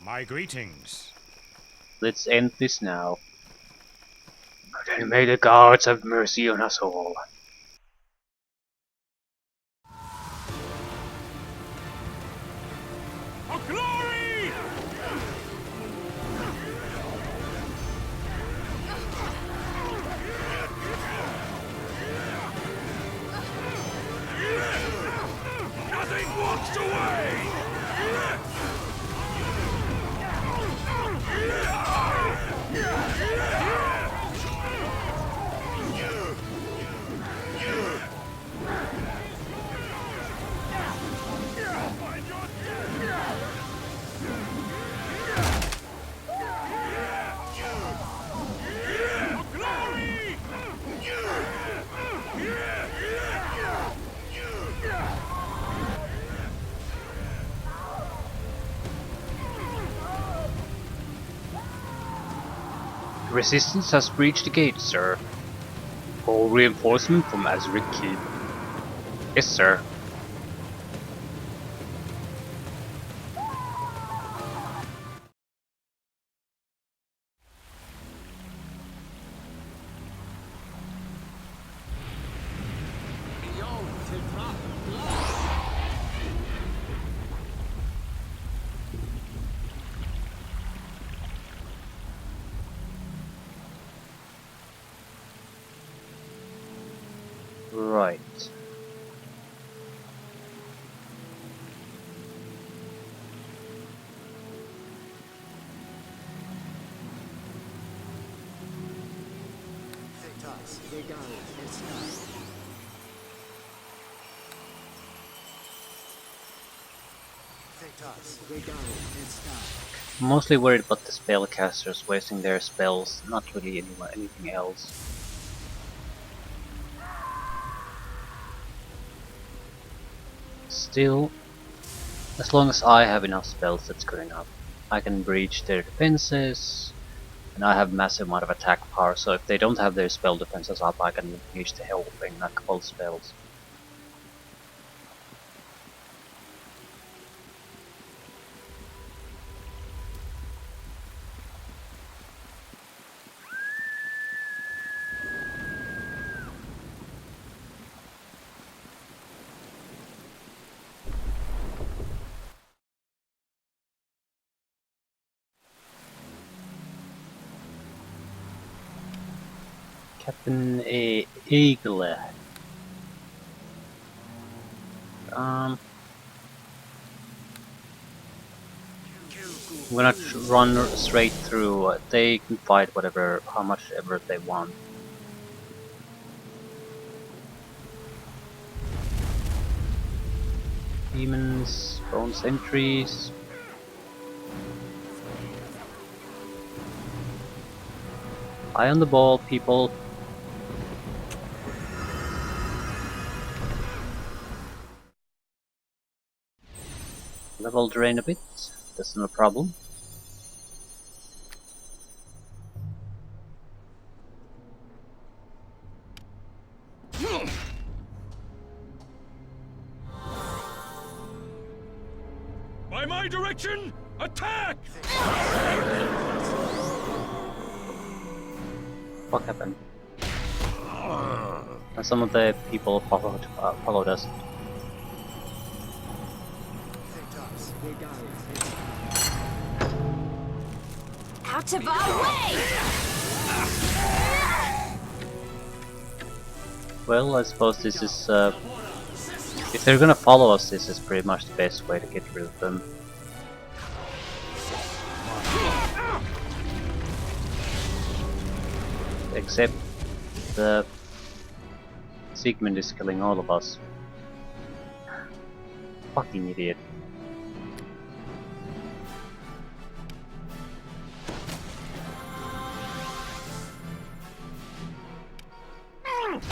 My greetings. Let's end this now. Then may the gods have mercy on us all. For glory! Nothing walks away! Resistance has breached the gate, sir. All reinforcement from Azric Keep. Yes, sir. Right. Mostly worried about the spellcasters wasting their spells, not really anything else. Still, as long as I have enough spells, that's good enough. I can breach their defenses, and I have massive amount of attack power, so if they don't have their spell defenses up, I can use the helping, not couple spells. Captain Eagle. I'm gonna run straight through. They can fight how much ever they want. Demons, bone sentries. Eye on the ball, people. Level drain a bit, that's no problem. By my direction, attack! What happened? And some of the people followed us. Out of our way! Well, I suppose this is if they're gonna follow us, this is pretty much the best way to get rid of them. Except the Sigmund is killing all of us. Fucking idiot.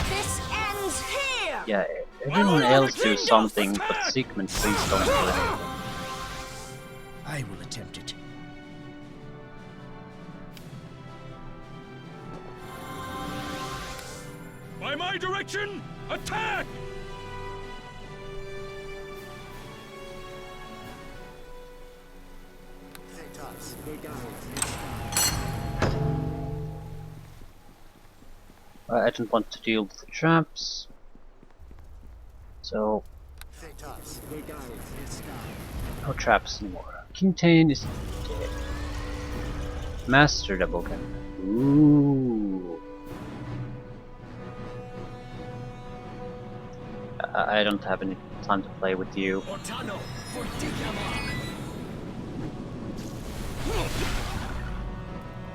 This ends here! Yeah, everyone else do something, but Sigmund, please don't do anything. I will attempt it. By my direction, attack! I don't want to deal with the traps, so no traps anymore. Quintain is dead. Master double gun. Ooh. I don't have any time to play with you.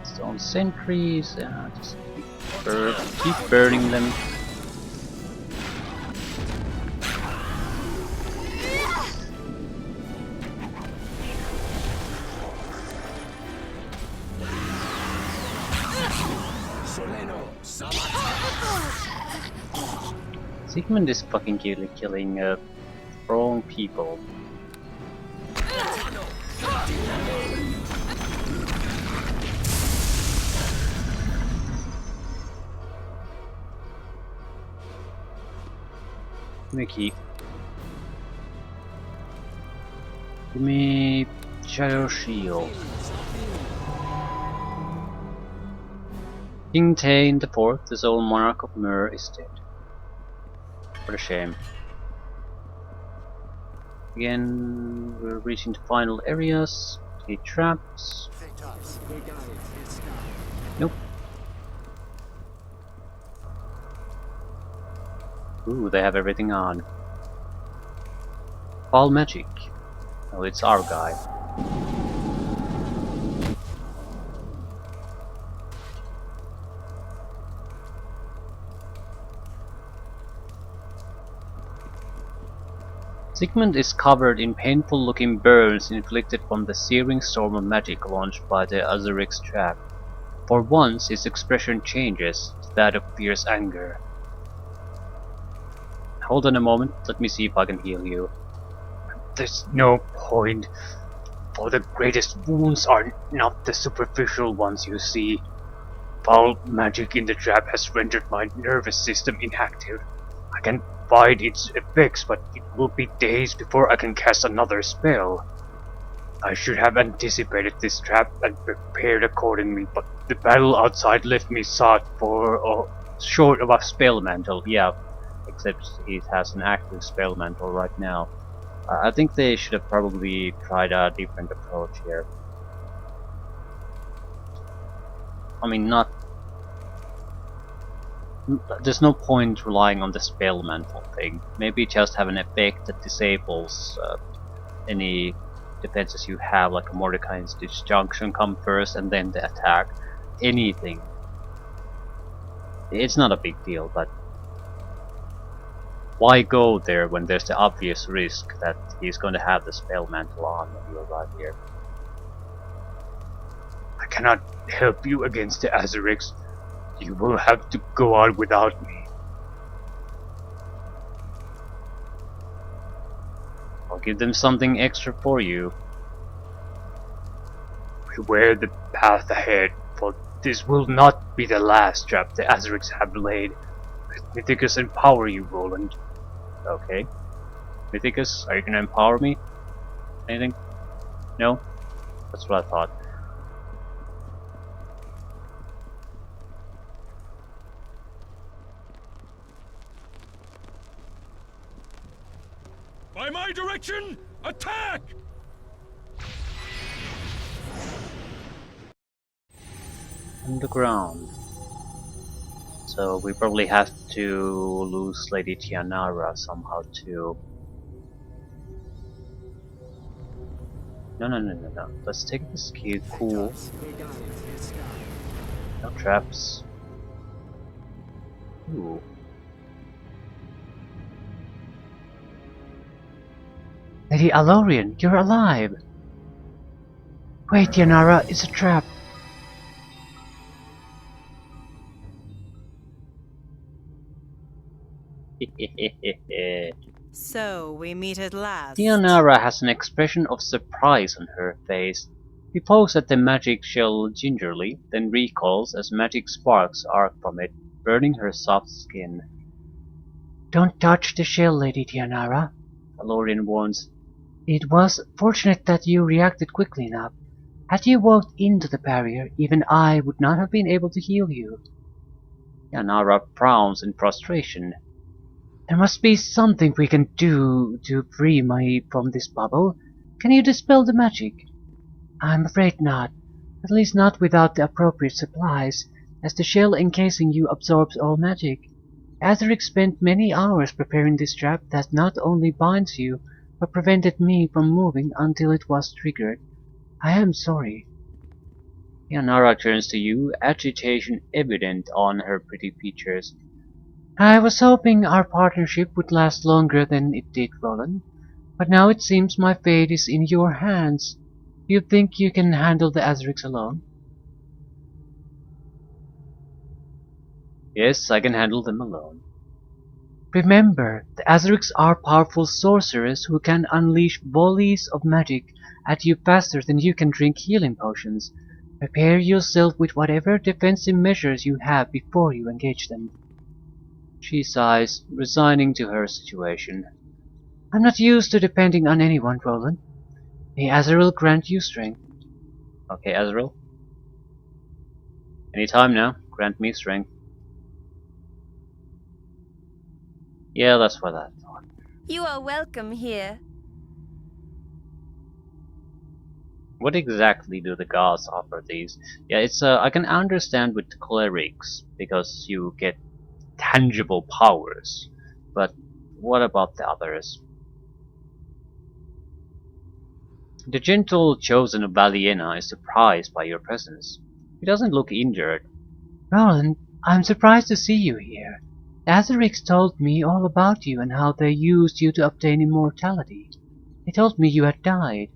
Stone sentries, just keep burning them. Sigmund is fucking killing wrong people. Mickey. Give me Shadow Shield. King Tain the Fourth, the sole monarch of Myr, is dead. What a shame. Again, we're reaching the final areas. 8 traps. Nope. Ooh, they have everything on. All magic. Oh, it's our guy. Sigmund is covered in painful-looking burns inflicted from the searing storm of magic launched by the Azurix trap. For once, his expression changes to that of fierce anger. Hold on a moment, let me see if I can heal you. There's no point, for the greatest wounds are not the superficial ones you see. Foul magic in the trap has rendered my nervous system inactive. I can fight its effects, but it will be days before I can cast another spell. I should have anticipated this trap and prepared accordingly, but the battle outside left me short of a spell mantle. Yeah, except it has an active spell mantle right now. I think they should have probably tried a different approach here. I mean, there's no point relying on the spell mantle thing. Maybe just have an effect that disables any defenses you have, like a Mordecai's Disjunction come first and then the attack. Anything. It's not a big deal, but why go there when there's the obvious risk that he's going to have the spell mantle on when you arrive here? I cannot help you against the Azurix. You will have to go on without me. I'll give them something extra for you. Beware the path ahead, for this will not be the last trap the Azurix have laid. Let Mythicus empower you, Roland. Okay. Mythicus, are you gonna empower me? Anything? No? That's what I thought. By my direction, attack! Underground. So we probably have to lose Lady Tianara somehow too. No. Let's take this key. Cool. No traps. Ooh. Lady Alorian, you're alive! Wait, Tianara, it's a trap! So, we meet at last. Tianara has an expression of surprise on her face. He pokes at the magic shell gingerly, then recoils as magic sparks arc from it, burning her soft skin. Don't touch the shell, Lady Tianara, Alorian warns. It was fortunate that you reacted quickly enough. Had you walked into the barrier, even I would not have been able to heal you. Yanara frowns in frustration. There must be something we can do to free me from this bubble. Can you dispel the magic? I'm afraid not. At least not without the appropriate supplies, as the shell encasing you absorbs all magic. Azaric spent many hours preparing this trap that not only binds you, but prevented me from moving until it was triggered. I am sorry. Yanara turns to you, agitation evident on her pretty features. I was hoping our partnership would last longer than it did, Roland. But now it seems my fate is in your hands. Do you think you can handle the Azarics alone? Yes, I can handle them alone. Remember, the Azarics are powerful sorcerers who can unleash volleys of magic at you faster than you can drink healing potions. Prepare yourself with whatever defensive measures you have before you engage them. She sighs, resigning to her situation. I'm not used to depending on anyone, Roland. May Azrael grant you strength. Okay, Azrael. Anytime now, grant me strength. Yeah, that's what I thought. You are welcome here. What exactly do the gods offer these? Yeah, it's I can understand with clerics, because you get tangible powers. But what about the others? The gentle chosen of Valiena is surprised by your presence. He doesn't look injured. Roland, I'm surprised to see you here. The Azarics told me all about you and how they used you to obtain immortality. They told me you had died.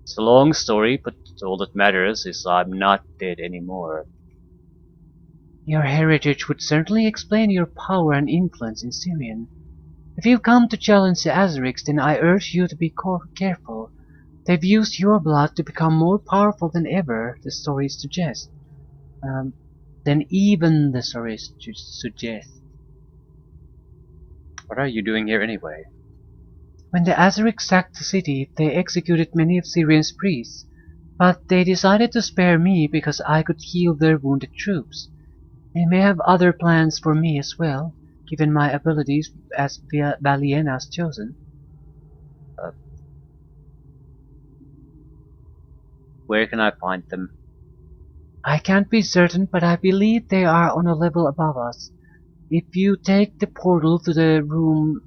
It's a long story, but all that matters is I'm not dead anymore. Your heritage would certainly explain your power and influence in Syrian. If you've come to challenge the Azarics, then I urge you to be careful. They've used your blood to become more powerful than ever, the stories suggest. Than even the stories suggest. What are you doing here anyway? When the Azarics sacked the city, they executed many of Syrian's priests, but they decided to spare me because I could heal their wounded troops. They may have other plans for me as well, given my abilities as Valiena's chosen. Where can I find them? I can't be certain, but I believe they are on a level above us. If you take the portal to the room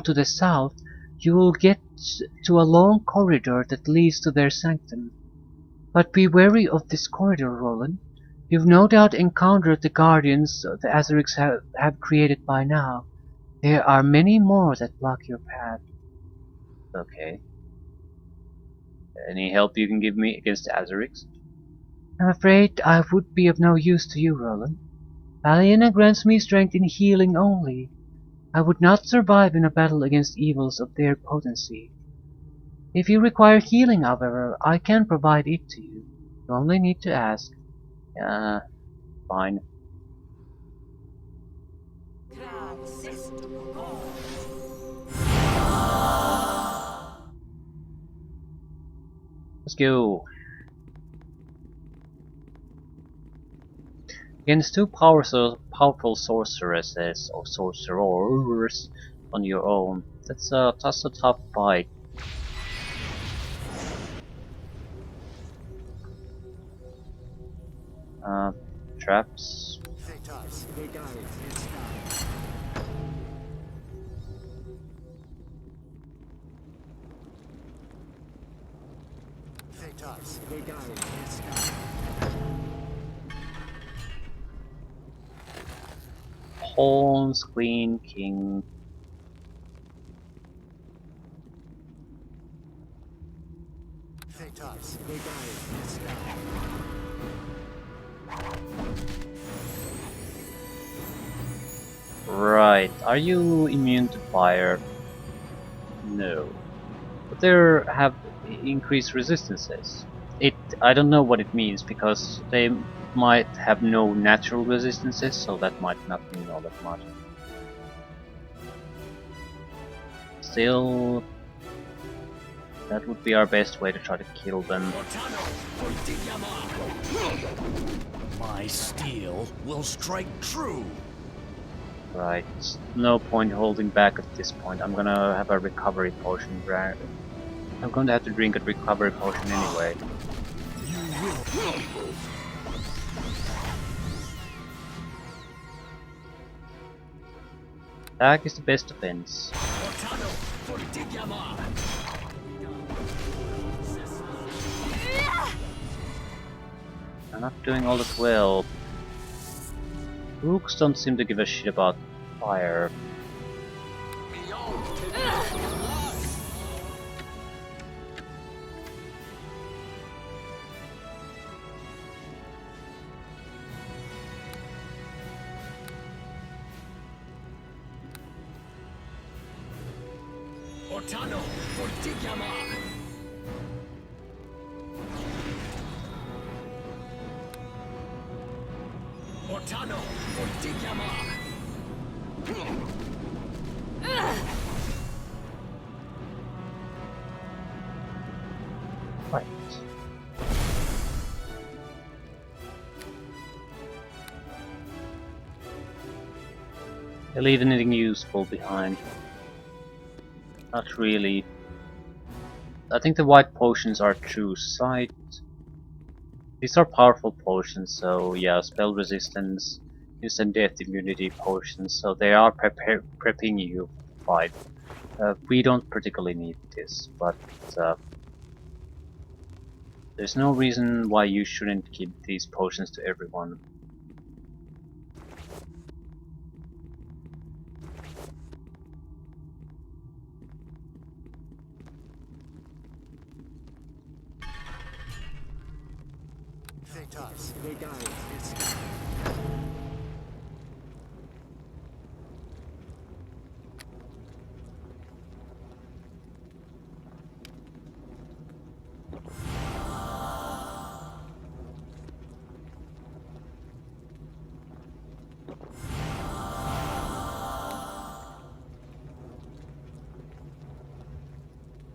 to the south, you will get to a long corridor that leads to their sanctum. But be wary of this corridor, Roland. You've no doubt encountered the guardians the Azarics have created by now. There are many more that block your path. Okay. Any help you can give me against the Azarics? I'm afraid I would be of no use to you, Roland. Valiena grants me strength in healing only. I would not survive in a battle against evils of their potency. If you require healing, however, I can provide it to you. You only need to ask. Fine. Let's go. Against two powerful sorceresses or sorcerers on your own, that's a tough fight. Traps. Pawns, queen, king. Right, are you immune to fire? No. But they have increased resistances. I don't know what it means, because they might have no natural resistances, so that might not mean all that much. still, that would be our best way to try to kill them. My steel will strike true. Right, no point holding back at this point. I'm gonna have a recovery potion. I'm going to have to drink a recovery potion anyway. You will. Attack is the best defense. I'm not doing all that well. Rooks don't seem to give a shit about fire. Ortano, Fortigiama! Ortano, Fortigiama! Right. They leave anything useful behind. Not really. I think the white potions are true sight. These are powerful potions, so yeah, spell resistance, instant death immunity potions, so they are prepping you for fight. We don't particularly need this, but there's no reason why you shouldn't give these potions to everyone.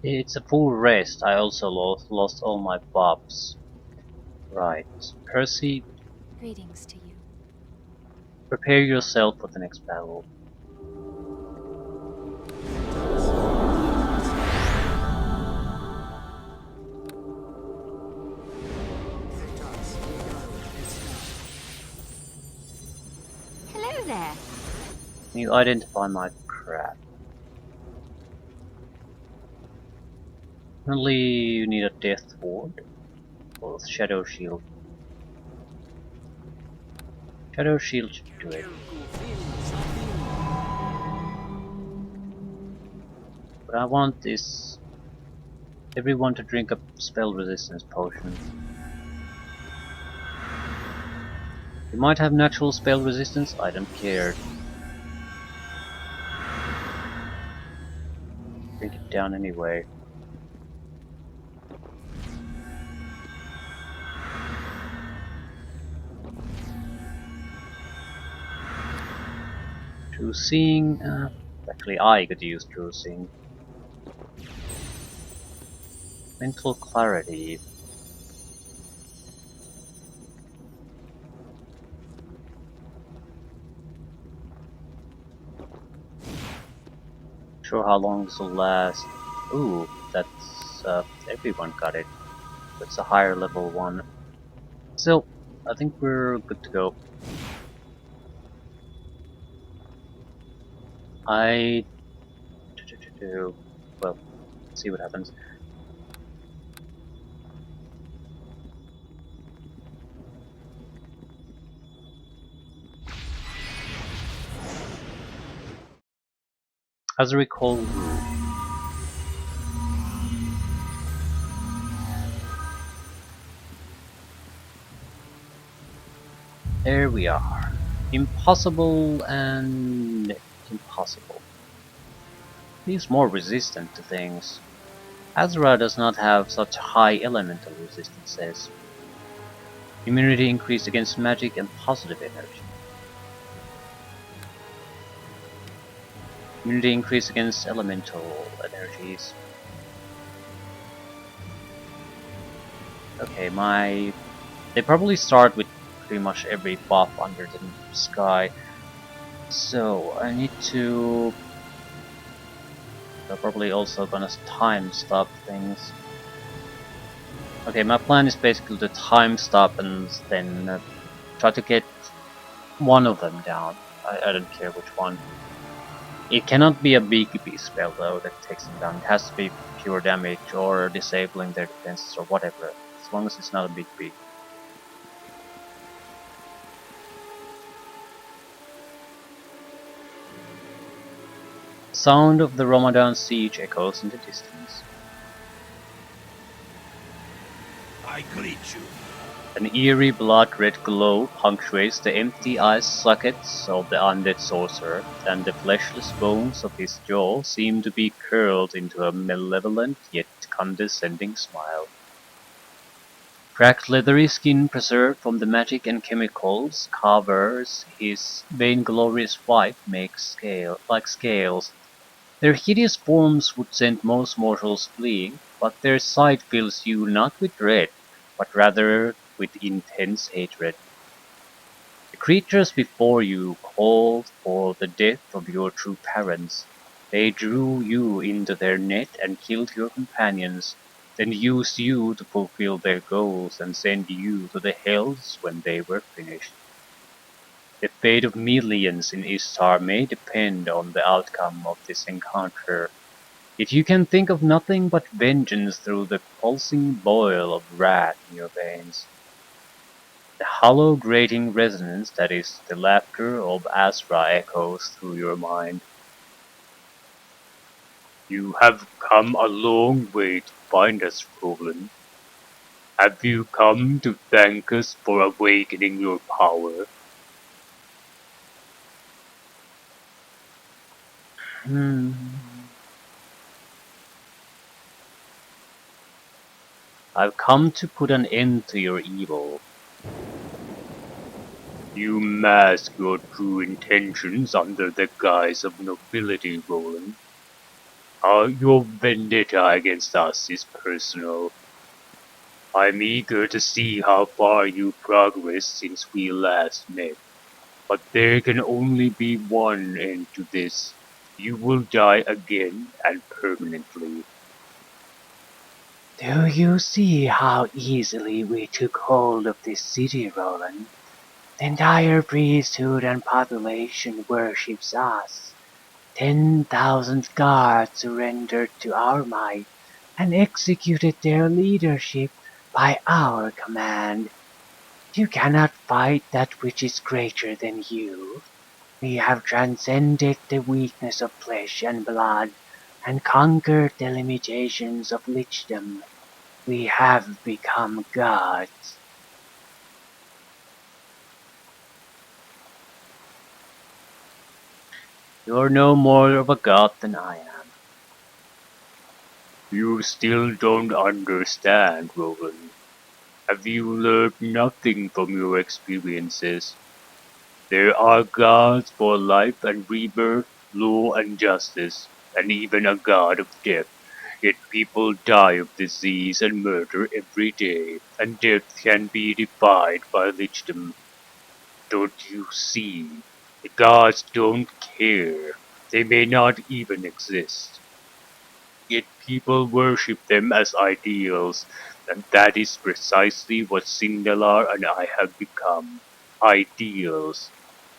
It's a full rest. I also lost all my buffs. Right. Percy, Greetings to you. prepare yourself for the next battle. Hello there. You identify my crap. Only you need a death ward or shadow shield. Shadow shield should do it. What I want is everyone to drink a spell resistance potion. You might have natural spell resistance, I don't care. Drink it down anyway. True Seeing, actually I could use True Seeing. Mental Clarity. Sure how long this will last. Ooh, that's everyone got it. That's a higher level one. Still, I think we're good to go. Well, see what happens. As I recall, there we are. Impossible and impossible. He's more resistant to things. Arterra does not have such high elemental resistances. Immunity increased against magic and positive energy. Immunity increase against elemental energies. Okay, they probably start with pretty much every buff under the sky. So I need to. They're probably also gonna time stop things. Okay, my plan is basically to time stop and then try to get one of them down. I don't care which one. It cannot be a BKB spell though that takes them down. It has to be pure damage or disabling their defenses or whatever. As long as it's not a BKB. Sound of the Ramadan siege echoes in the distance. I greet you. An eerie blood-red glow punctuates the empty eye sockets of the undead sorcerer, and the fleshless bones of his jaw seem to be curled into a malevolent yet condescending smile. Cracked leathery skin preserved from the magic and chemicals covers his vainglorious wife like scales. Their hideous forms would send most mortals fleeing, but their sight fills you not with dread, but rather with intense hatred. The creatures before you called for the death of your true parents. They drew you into their net and killed your companions, then used you to fulfill their goals and send you to the hells when they were finished. The fate of millions in Ishtar may depend on the outcome of this encounter, yet you can think of nothing but vengeance through the pulsing boil of wrath in your veins. The hollow grating resonance that is the laughter of Asra echoes through your mind. You have come a long way to find us, Roland. Have you come to thank us for awakening your power? Hmm. I've come to put an end to your evil. You mask your true intentions under the guise of nobility, Roland. Your vendetta against us is personal. I'm eager to see how far you progressed since we last met. But there can only be one end to this. You will die again and permanently. Do you see how easily we took hold of this city, Roland? The entire priesthood and population worships us. 10,000 guards surrendered to our might and executed their leadership by our command. You cannot fight that which is greater than you. We have transcended the weakness of flesh and blood and conquered the limitations of lichdom. We have become gods. You're no more of a god than I am. You still don't understand, Roland. Have you learned nothing from your experiences? There are gods for life and rebirth, law and justice, and even a god of death. Yet people die of disease and murder every day, and death can be defied by lichdom. Don't you see? The gods don't care. They may not even exist. Yet people worship them as ideals, and that is precisely what Sindalar and I have become. Ideals.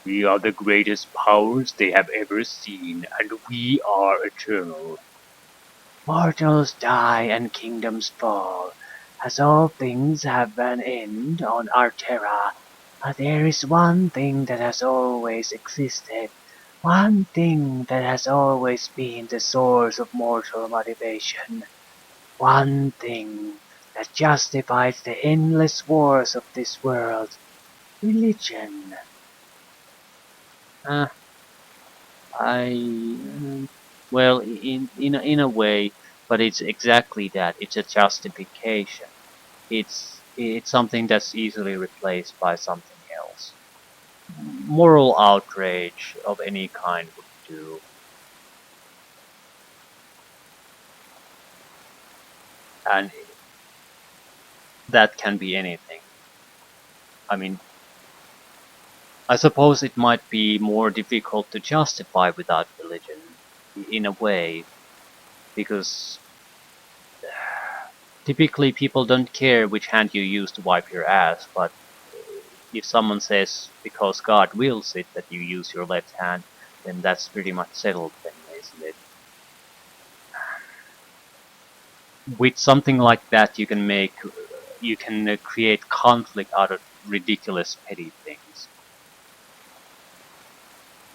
We are the greatest powers they have ever seen, and we are eternal. Mortals die and kingdoms fall, as all things have an end on Arterra. But there is one thing that has always existed, one thing that has always been the source of mortal motivation, one thing that justifies the endless wars of this world, religion. Uh, well, in a way, but it's exactly that. It's a justification. It's something that's easily replaced by something else. Moral outrage of any kind would do. and that can be anything. I mean, I suppose it might be more difficult to justify without religion, in a way, because typically people don't care which hand you use to wipe your ass, but if someone says because God wills it that you use your left hand, then that's pretty much settled then, isn't it? With something like that you can create conflict out of ridiculous petty things.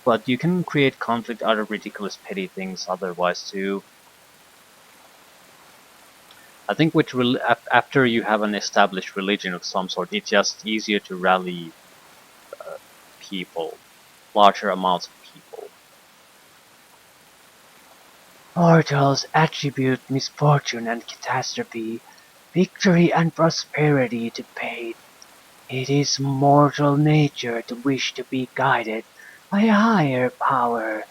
But you can create conflict out of ridiculous petty things otherwise too. I think with after you have an established religion of some sort, it's just easier to rally people, larger amounts of people. Mortals attribute misfortune and catastrophe, victory and prosperity to fate. It is mortal nature to wish to be guided by a higher power,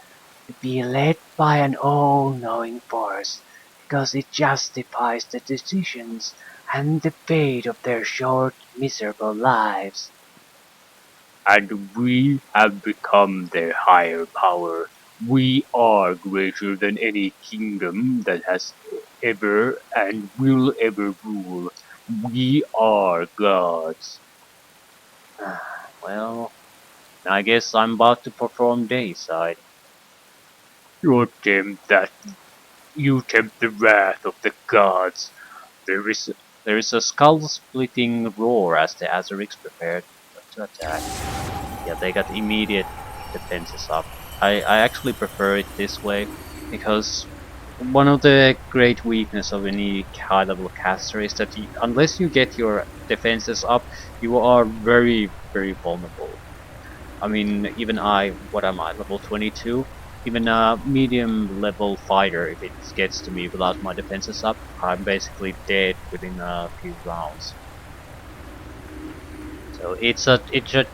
to be led by an all-knowing force, because it justifies the decisions and the fate of their short, miserable lives. And we have become their higher power. We are greater than any kingdom that has ever and will ever rule. We are gods. Well, I guess I'm about to perform Dayside. You tempt the wrath of the gods. There is a skull-splitting roar as the Azurics prepared to attack. Yeah, they got immediate defenses up. I actually prefer it this way, because one of the great weakness of any high level caster is that unless you get your defenses up, you are very, very vulnerable. I mean, even what am I, level 22? Even a medium level fighter, if it gets to me without my defenses up, I'm basically dead within a few rounds. So it's a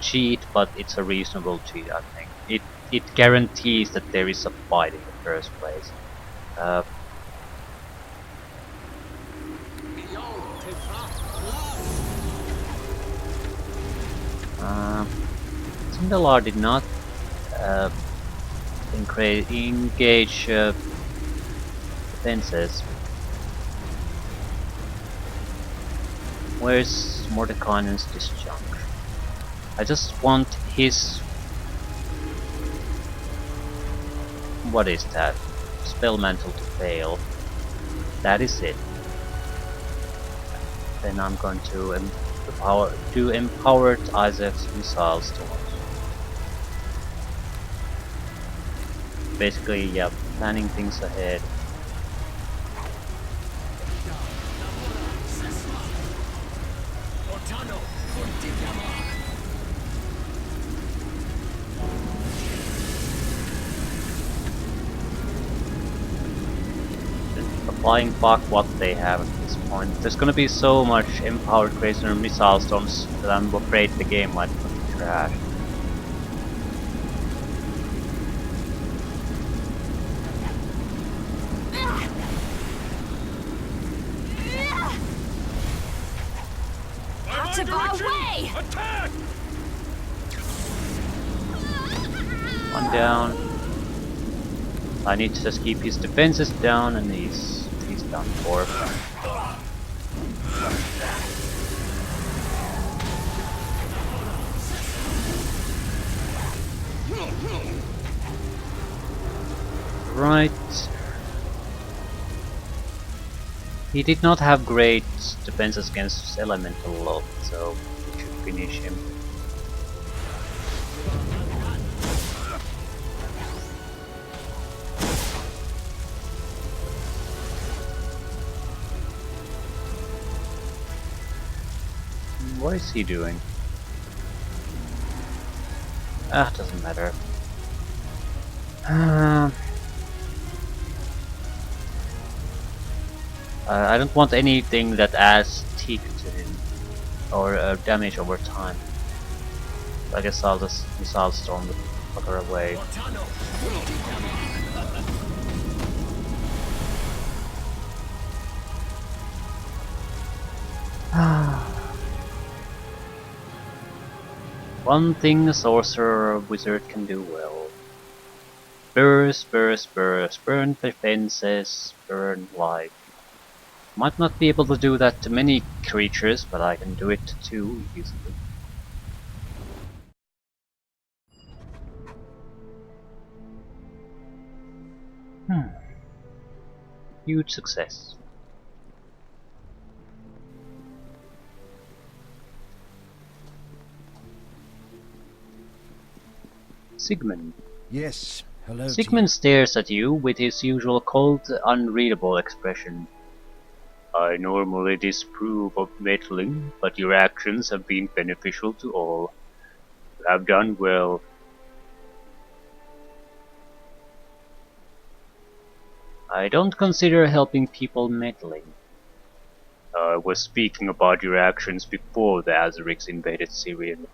cheat, but it's a reasonable cheat, I think. It guarantees that there is a fight in the first place. Sindalar did not engage defenses. Where's Mordekainen's disjunct? I just want his... What is that? Spell mantle to fail. That is it. Then I'm going to do empowered Isaac's missile storms. Basically, yeah, planning things ahead. Applying fuck what they have at this point. There's gonna be so much empowered Crazy missile storms that I'm afraid the game might be trash. Out of our way! Attack! One down. I need to just keep his defenses down, and he's done for. Right. He did not have great defenses against elemental load, so we should finish him. What is he doing? Doesn't matter. I don't want anything that adds tick to him, or damage over time. I guess I'll just missile storm the fucker away. One thing a sorcerer or wizard can do well. Burst, burst, burst, burn defenses, burn life. Might not be able to do that to many creatures, but I can do it to 2 easily. Huge success. Sigmund. Yes, hello to Sigmund stares at you with his usual cold, unreadable expression. I normally disapprove of meddling, but your actions have been beneficial to all. You have done well. I don't consider helping people meddling. I was speaking about your actions before the Azerics invaded Syrian.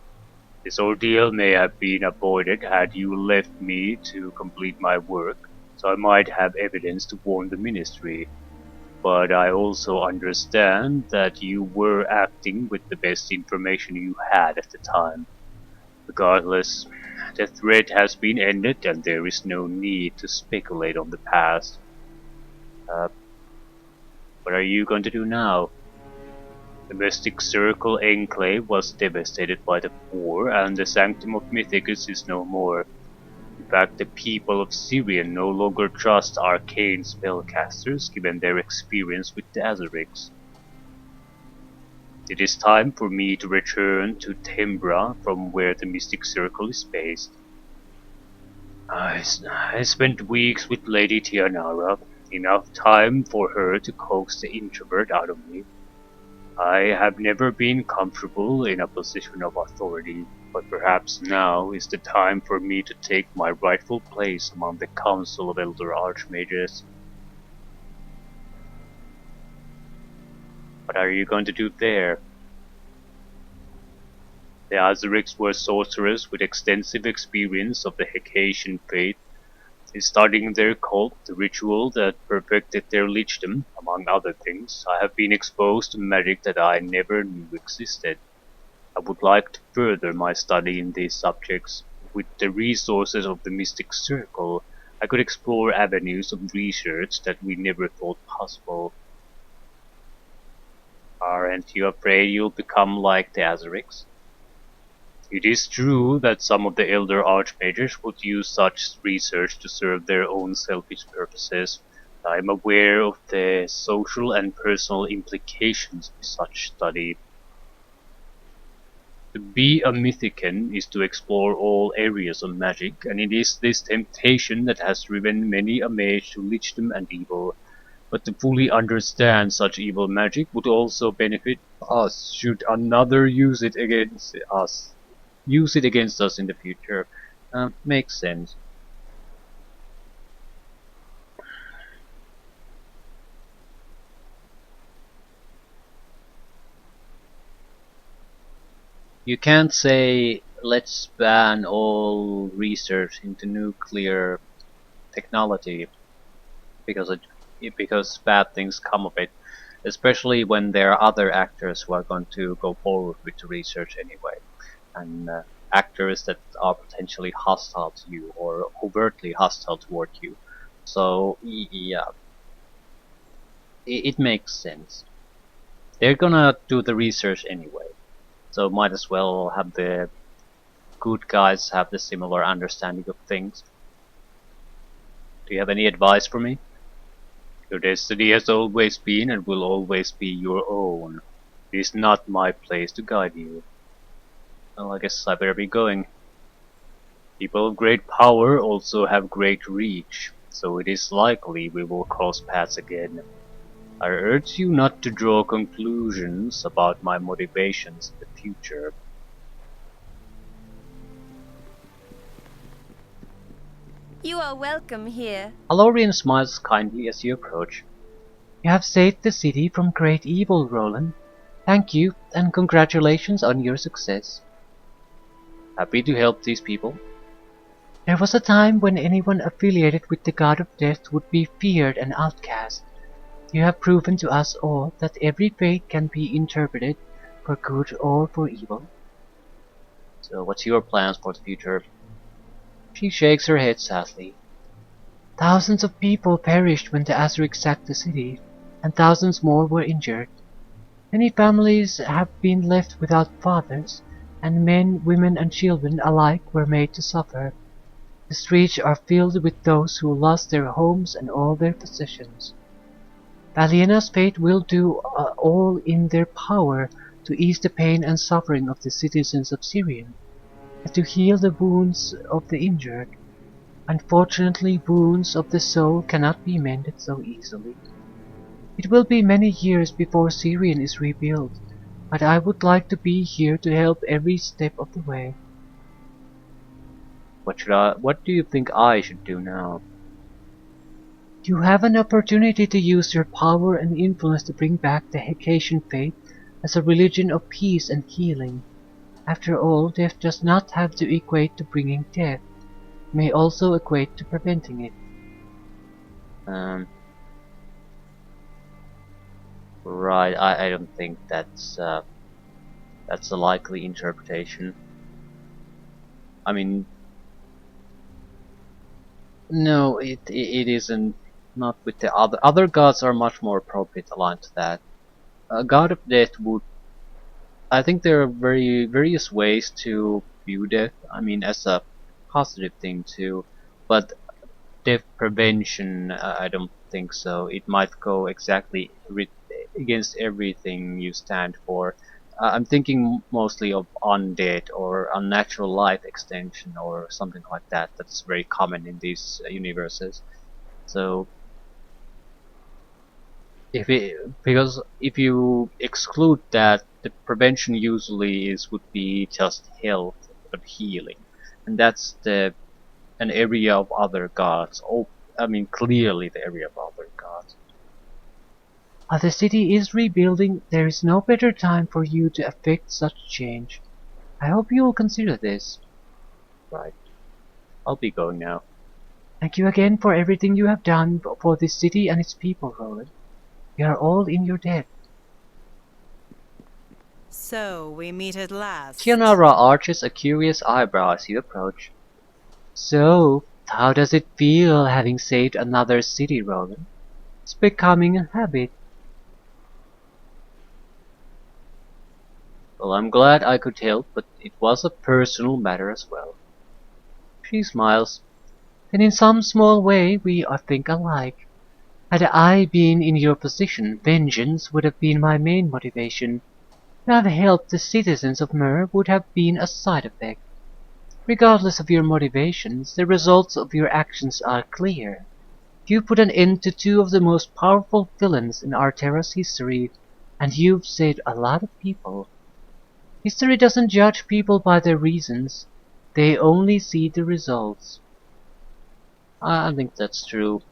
This ordeal may have been avoided had you left me to complete my work, so I might have evidence to warn the Ministry. But I also understand that you were acting with the best information you had at the time. Regardless, the threat has been ended and there is no need to speculate on the past. What are you going to do now? The Mystic Circle Enclave was devastated by the war, and the Sanctum of Mythicus is no more. In fact, the people of Syrian no longer trust arcane spellcasters, given their experience with the Azerics. It is time for me to return to Tembra, from where the Mystic Circle is based. I spent weeks with Lady Tianara, enough time for her to coax the introvert out of me. I have never been comfortable in a position of authority, but perhaps now is the time for me to take my rightful place among the Council of Elder Archmages. What are you going to do there? The Azerics were sorcerers with extensive experience of the Hecatian faith. In studying their cult, the ritual that perfected their lichdom, among other things, I have been exposed to magic that I never knew existed. I would like to further my study in these subjects. With the resources of the Mystic Circle, I could explore avenues of research that we never thought possible. Aren't you afraid you'll become like the Azerics? It is true that some of the elder archmages would use such research to serve their own selfish purposes. I am aware of the social and personal implications of such study. To be a mythician is to explore all areas of magic, and it is this temptation that has driven many a mage to lichdom and evil. But to fully understand such evil magic would also benefit us should another use it against us. Use it against us in the future. Makes sense. You can't say, let's ban all research into nuclear technology, because bad things come of it, especially when there are other actors who are going to go forward with the research anyway. And actors that are potentially hostile to you or overtly hostile toward you. So yeah, it makes sense. They're gonna do the research anyway, so might as well have the good guys have the similar understanding of things. Do you have any advice for me? Your destiny has always been and will always be your own. It is not my place to guide you. Well, I guess I better be going. People of great power also have great reach, so it is likely we will cross paths again. I urge you not to draw conclusions about my motivations in the future. You are welcome here. Alorian smiles kindly as you approach. You have saved the city from great evil, Roland. Thank you, and congratulations on your success. Happy to help these people. There was a time when anyone affiliated with the god of death would be feared and outcast. You have proven to us all that every fate can be interpreted for good or for evil. So what's your plans for the future? She shakes her head sadly. Thousands of people perished when the Azuric sacked the city, and thousands more were injured. Many families have been left without fathers, and men, women and children alike were made to suffer. The streets are filled with those who lost their homes and all their possessions. Valiena's fate will do all in their power to ease the pain and suffering of the citizens of Syrian, and to heal the wounds of the injured. Unfortunately, wounds of the soul cannot be mended so easily. It will be many years before Syrian is rebuilt, but I would like to be here to help every step of the way. What do you think I should do now? You have an opportunity to use your power and influence to bring back the Haitian faith as a religion of peace and healing. After all, death does not have to equate to bringing death. It may also equate to preventing it. Right, I don't think that's a likely interpretation. I mean, no, it isn't. Not with the other gods are much more appropriate aligned to that. A god of death would. I think there are various ways to view death. I mean, as a positive thing too, but death prevention, I don't think so. It might go exactly against everything you stand for. I'm thinking mostly of undead or unnatural life extension or something like that. That's very common in these universes. So because if you exclude that, the prevention usually would be just health but healing, and that's an area of other gods. Oh, I mean clearly the area of other gods. As the city is rebuilding, there is no better time for you to effect such change. I hope you will consider this. Right. I'll be going now. Thank you again for everything you have done for this city and its people, Roland. We are all in your debt. So we meet at last. Tianara arches a curious eyebrow as you approach. So, how does it feel having saved another city, Roland? It's becoming a habit. Well, I'm glad I could help, but it was a personal matter as well. She smiles. Then in some small way we think alike. Had I been in your position, vengeance would have been my main motivation. To have helped the citizens of Myr would have been a side effect. Regardless of your motivations, the results of your actions are clear. You put an end to two of the most powerful villains in Arterra's history, and you've saved a lot of people. History doesn't judge people by their reasons, they only see the results. I think that's true.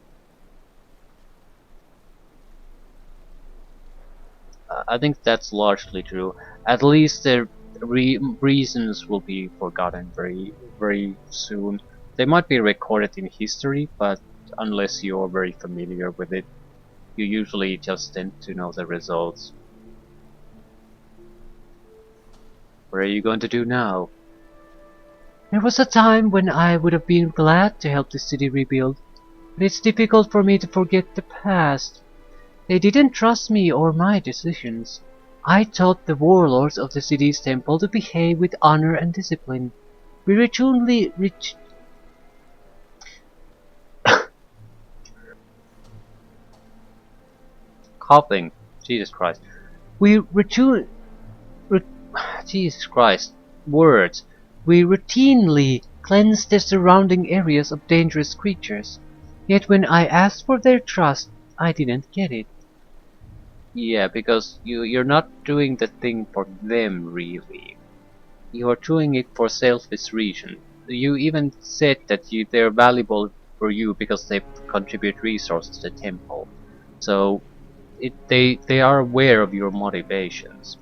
I think that's largely true. At least the reasons will be forgotten very soon. They might be recorded in history, but unless you're very familiar with it, you usually just tend to know the results. What are you going to do now? There was a time when I would have been glad to help the city rebuild, but it's difficult for me to forget the past. They didn't trust me or my decisions. I taught the warlords of the city's temple to behave with honor and discipline. We routinely coughing. Jesus Christ. We routinely Jesus Christ. Words. We routinely cleansed the surrounding areas of dangerous creatures. Yet when I asked for their trust, I didn't get it. Yeah, because you're not doing the thing for them really. You're doing it for selfish reason. You even said that they're valuable for you because they contribute resources to the temple. So they are aware of your motivations.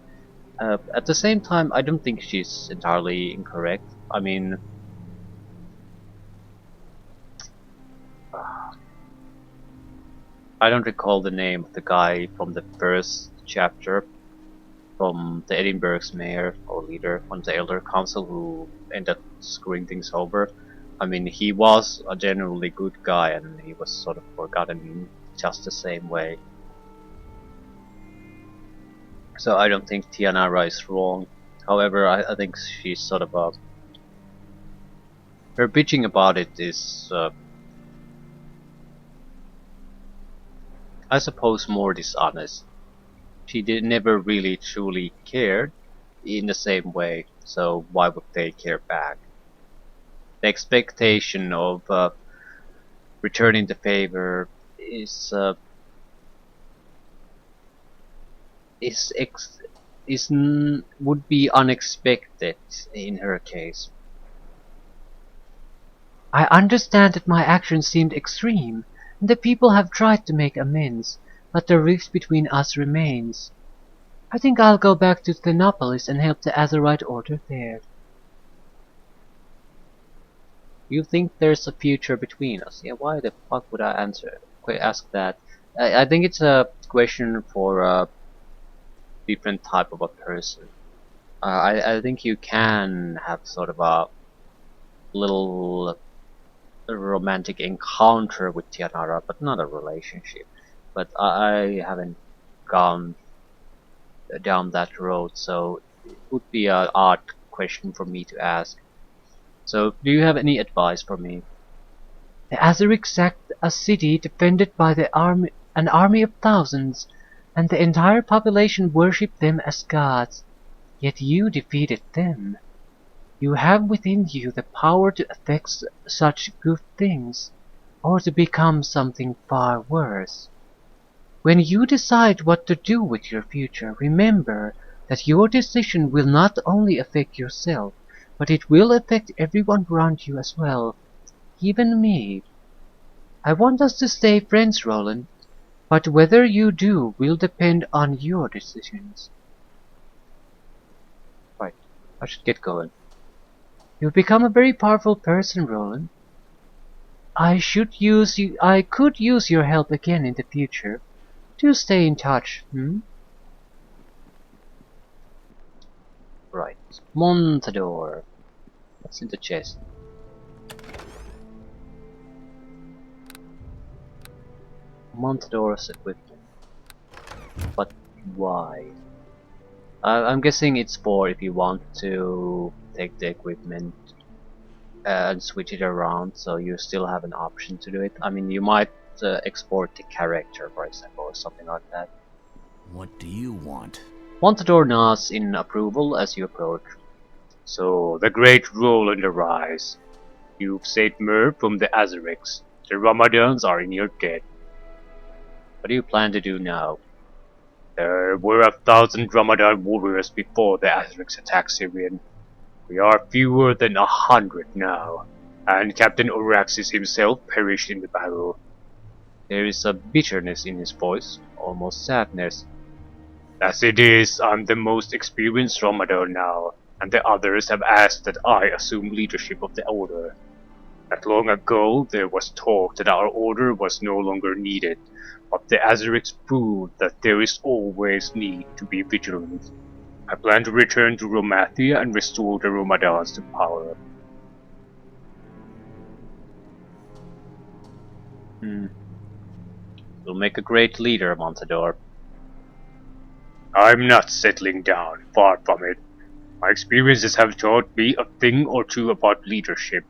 At the same time, I don't think she's entirely incorrect. I mean, I don't recall the name of the guy from the first chapter. from the Edinburgh's mayor or leader, one of the elder council who ended up screwing things over. I mean, he was a genuinely good guy and he was sort of forgotten in just the same way. So I don't think Tianara is wrong. However, I think she's sort of her bitching about it is, I suppose, more dishonest. She never really truly cared in the same way, so why would they care back? The expectation of returning the favor is ex is would be unexpected in her case. I understand that my actions seemed extreme, and the people have tried to make amends, but the rift between us remains. I think I'll go back to Thenopolis and help the Azerite Order there. You think there's a future between us? Yeah, why the fuck would I ask that? I think it's a question for a different type of a person. I think you can have sort of a little romantic encounter with Tianara, but not a relationship. But I haven't gone down that road, so it would be an odd question for me to ask. So, do you have any advice for me? The Azerics sacked a city defended by an army of thousands, and the entire population worshipped them as gods. Yet you defeated them. You have within you the power to affect such good things, or to become something far worse. When you decide what to do with your future, remember that your decision will not only affect yourself, but it will affect everyone around you as well, even me. I want us to stay friends, Roland, but whether you do will depend on your decisions. Right, I should get going. You've become a very powerful person, Roland. I could use your help again in the future. Do stay in touch, Right. Montador. What's in the chest? Montador's equipment. But why? I'm guessing it's for if you want to take the equipment and switch it around, so you still have an option to do it. I mean, you might export the character, for example, or something like that. What do you want? Montador nods in approval as you approach. So, the great Roland arrives. You've saved Mer from the Azerics. The Ramadans are in your debt. What do you plan to do now? There were 1,000 Ramadan warriors before the Azerics attacked Syrian. We are fewer than 100 now, and Captain Oraxis himself perished in the battle. There is a bitterness in his voice, almost sadness. As it is, I'm the most experienced Ramadan now, and the others have asked that I assume leadership of the order. Not long ago, there was talk that our order was no longer needed, but the Azerics proved that there is always need to be vigilant. I plan to return to Romathia and restore the Romadans to power. You'll make a great leader, Montador. I'm not settling down, far from it. My experiences have taught me a thing or two about leadership.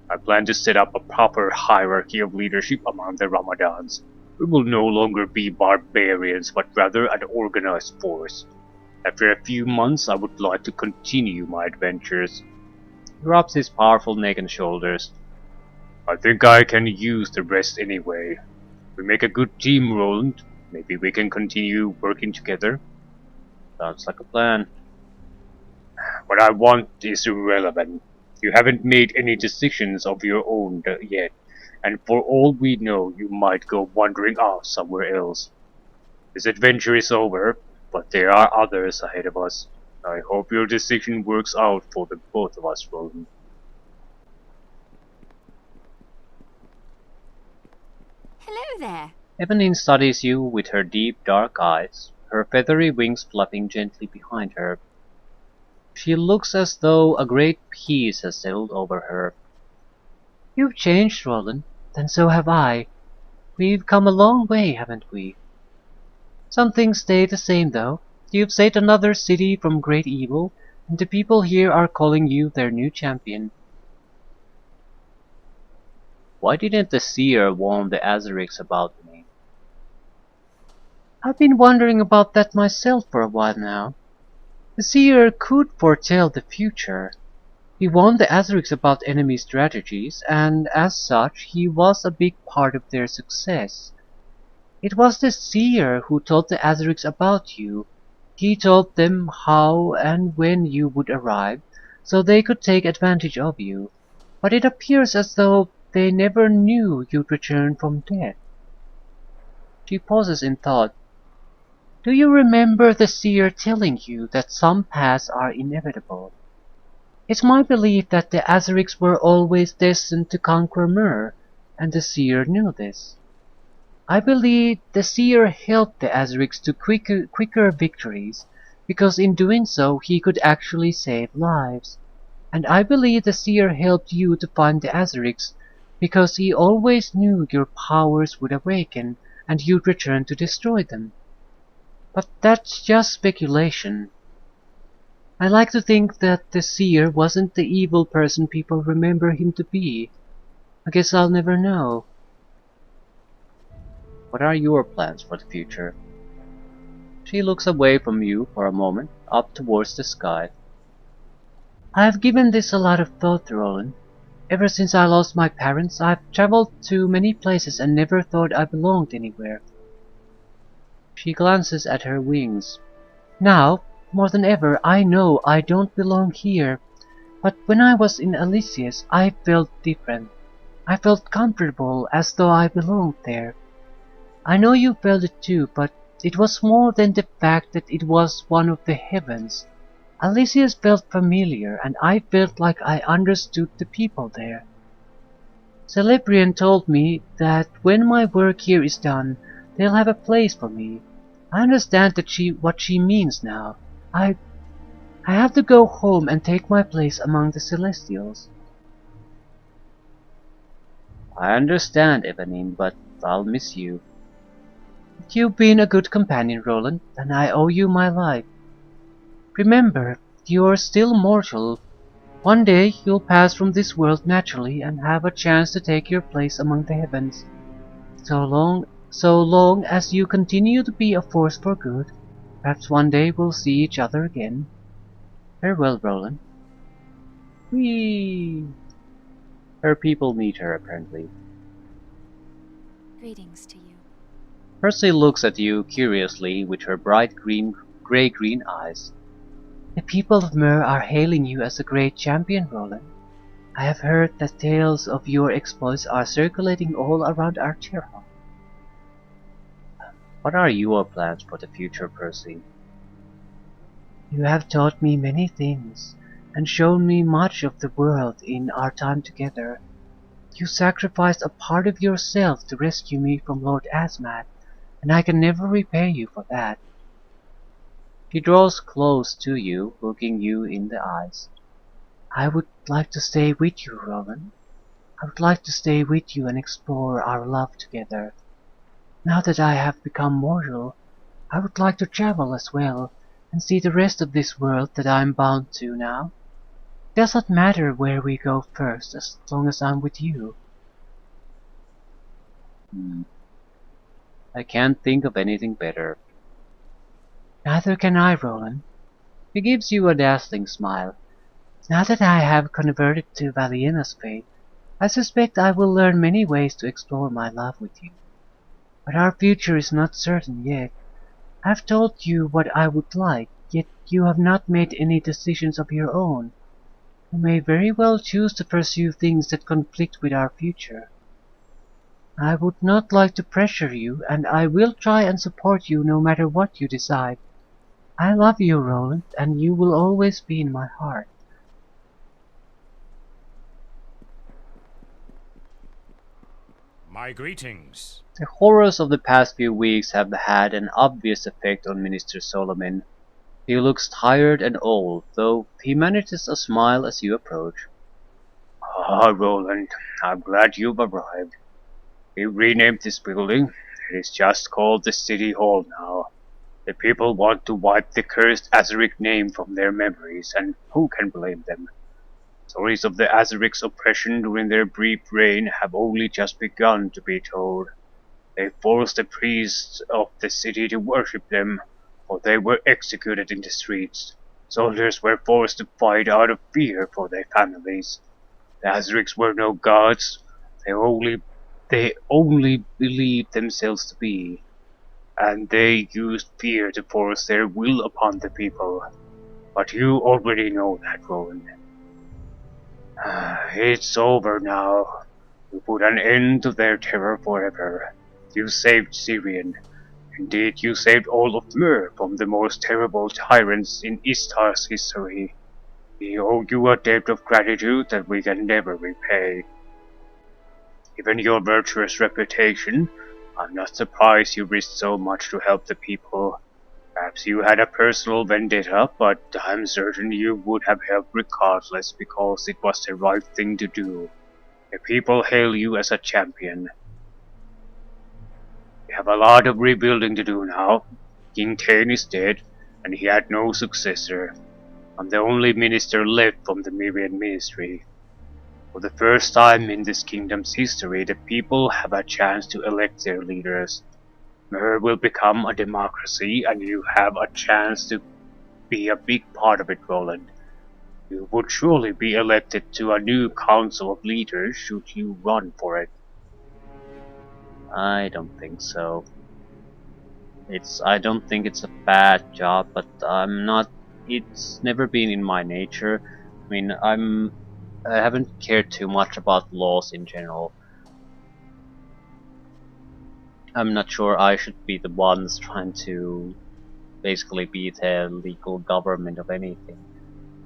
I plan to set up a proper hierarchy of leadership among the Ramadans. We will no longer be barbarians, but rather an organized force. After a few months, I would like to continue my adventures. He rubs his powerful neck and shoulders. I think I can use the rest anyway. We make a good team, Roland. Maybe we can continue working together. Sounds like a plan. What I want is irrelevant. You haven't made any decisions of your own yet, and for all we know, you might go wandering off somewhere else. This adventure is over, but there are others ahead of us. I hope your decision works out for the both of us, Roland. Hello there. Evelyn studies you with her deep dark eyes. her feathery wings fluffing gently behind her. She looks as though a great peace has settled over her. You've changed, Roland, and so have I. We've come a long way, haven't we? Some things stay the same, though. You've saved another city from great evil, and the people here are calling you their new champion. Why didn't the seer warn the Azerics about me? I've been wondering about that myself for a while now. The seer could foretell the future. He warned the Azerics about enemy strategies, and as such he was a big part of their success. It was the seer who told the Azerics about you. He told them how and when you would arrive, so they could take advantage of you. But it appears as though they never knew you'd return from death. She pauses in thought. Do you remember the seer telling you that some paths are inevitable? It's my belief that the Azerics were always destined to conquer Myr, and the seer knew this. I believe the seer helped the Azerics to quicker victories, because in doing so he could actually save lives. And I believe the seer helped you to find the Azerics, because he always knew your powers would awaken, and you'd return to destroy them. But that's just speculation. I like to think that the seer wasn't the evil person people remember him to be. I guess I'll never know. What are your plans for the future? She looks away from you for a moment, up towards the sky. I have given this a lot of thought, Roland. Ever since I lost my parents, I've traveled to many places and never thought I belonged anywhere. She glances at her wings. Now, more than ever, I know I don't belong here. But when I was in Elysius, I felt different. I felt comfortable, as though I belonged there. I know you felt it too, but it was more than the fact that it was one of the heavens. Elysius felt familiar, and I felt like I understood the people there. Celebrian told me that when my work here is done, they'll have a place for me. I understand that what she means now. I have to go home and take my place among the Celestials. I understand, Evanine, but I'll miss you. You've been a good companion, Roland, and I owe you my life. Remember, you're still mortal. One day you'll pass from this world naturally and have a chance to take your place among the heavens. So long as you continue to be a force for good, perhaps one day we'll see each other again. Farewell, Roland. Whee! Her people meet her, apparently. Greetings to you. Percy looks at you curiously with her bright grey-green eyes. The people of Myr are hailing you as a great champion, Roland. I have heard that tales of your exploits are circulating all around Arterra. What are your plans for the future, Percy? You have taught me many things, and shown me much of the world in our time together. You sacrificed a part of yourself to rescue me from Lord Asmat, and I can never repay you for that. She draws close to you, looking you in the eyes. I would like to stay with you, Roland. I would like to stay with you and explore our love together. Now that I have become mortal, I would like to travel as well, and see the rest of this world that I am bound to now. It does not matter where we go first, as long as I'm with you. I can't think of anything better. Neither can I, Roland. He gives you a dazzling smile. Now that I have converted to Valiena's faith, I suspect I will learn many ways to explore my love with you. But our future is not certain yet. I've told you what I would like, yet you have not made any decisions of your own. You may very well choose to pursue things that conflict with our future. I would not like to pressure you, and I will try and support you no matter what you decide. I love you, Roland, and you will always be in my heart. My greetings. The horrors of the past few weeks have had an obvious effect on Minister Solomon. He looks tired and old, though he manages a smile as you approach. Ah, Roland, I'm glad you've arrived. We renamed this building. It is just called the City Hall now. The people want to wipe the cursed Azaric name from their memories, and who can blame them? Stories of the Azaric's oppression during their brief reign have only just begun to be told. They forced the priests of the city to worship them, or they were executed in the streets. Soldiers were forced to fight out of fear for their families. The Azarics were no gods. They only believed themselves to be, and they used fear to force their will upon the people. But you already know that, Roland. It's over now. You put an end to their terror forever. You saved Syrian. Indeed, you saved all of Myr from the most terrible tyrants in Istar's history. We owe you a debt of gratitude that we can never repay. Given your virtuous reputation, I'm not surprised you risked so much to help the people. Perhaps you had a personal vendetta, but I'm certain you would have helped regardless because it was the right thing to do. The people hail you as a champion. We have a lot of rebuilding to do now. King Tane is dead, and he had no successor. I'm the only minister left from the Myriad ministry. For the first time in this kingdom's history, the people have a chance to elect their leaders. Myr will become a democracy, and you have a chance to be a big part of it, Roland. You would surely be elected to a new council of leaders should you run for it. I don't think so. I don't think it's a bad job, but I'm not. It's never been in my nature. I mean, I haven't cared too much about laws in general. I'm not sure I should be the ones trying to basically be the legal government of anything.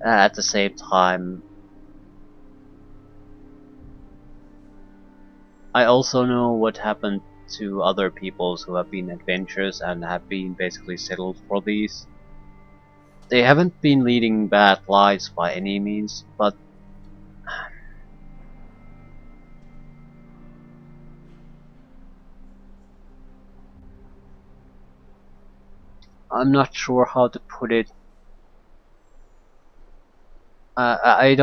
At the same time, I also know what happened to other peoples who have been adventurous and have been basically settled for these. They haven't been leading bad lives by any means, but I'm not sure how to put it. I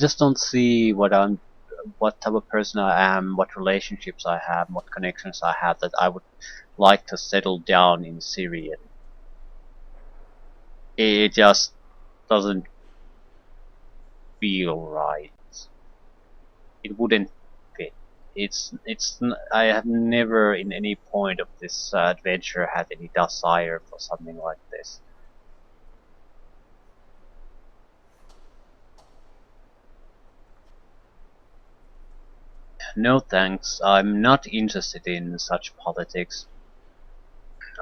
just don't see what type of person I am, what relationships I have, what connections I have that I would like to settle down in Syria. It just doesn't feel right. It wouldn't fit. I have never in any point of this adventure had any desire for something like this. No thanks, I'm not interested in such politics.